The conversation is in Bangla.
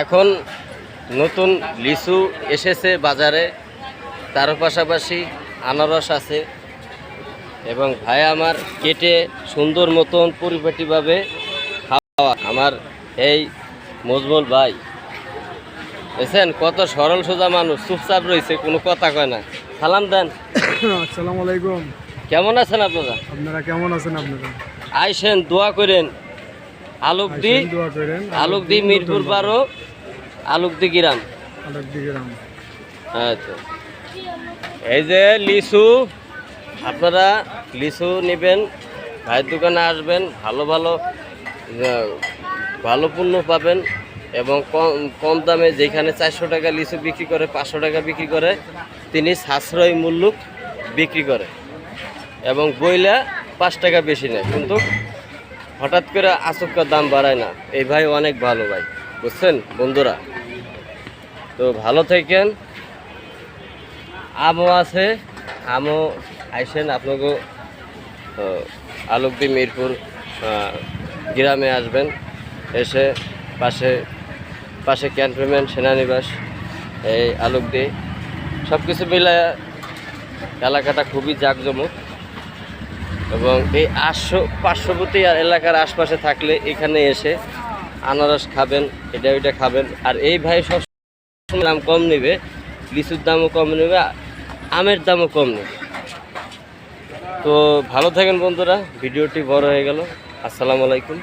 এখন নতুন লিচু এসেছে বাজারে, তার পাশাপাশি আনারস আছে এবং ভাই আমার কেটে সুন্দর মতন পরিপাটিভাবে খাওয়া। আমার এই মজবুল ভাই বুঝছেন, কত সরল সোজা মানুষ, চুপচাপ রয়েছে, কোনো কথা কয় না। সালাম দেন। আসসালামু আলাইকুম। কেমন আছেন আপনারা? আপনারা কেমন আছেন? আপনারা আইসেন, দোয়া করেন। আলোকদি দোয়া করেন। আলোকদি মিরপুর 12 আলোকদি গ্রাম। আচ্ছা, এই যে লিচু, আপনারা লিচু নেবেন, ভাইয়ের দোকানে আসবেন, ভালো ভালো ভালো পণ্য পাবেন এবং কম দামে। যেখানে 400 টাকা লিচু বিক্রি করে, 500 টাকা বিক্রি করে, তিনি সাশ্রয়ী মূল্য বিক্রি করে এবং বইলা 5 টাকা বেশি নেয়, কিন্তু হঠাৎ করে আচমকা দাম বাড়ায় না। এই ভাই অনেক ভালো ভাই, বুঝছেন বন্ধুরা। তো ভালো থাকেন। আমও আছে, আমও আইসেন, আপনাকে আলোকদি মিরপুর গ্রামে আসবেন, এসে পাশে ক্যান্টনমেন্ট, সেনানিবাস, এই আলোকদি সব কিছু মিলে এলাকাটা খুবই জাঁকজমক এবং এই 500 এলাকার আশপাশে থাকলে এখানে এসে আনারস খাবেন, এটা ওইটা খাবেন। আর এই ভাই সব দাম কম নেবে, লিচুর দামও কম নেবে, আমের দামও কম নেবে। তো ভালো থাকেন বন্ধুরা, ভিডিওটি বড় হয়ে গেল। আসসালামু আলাইকুম।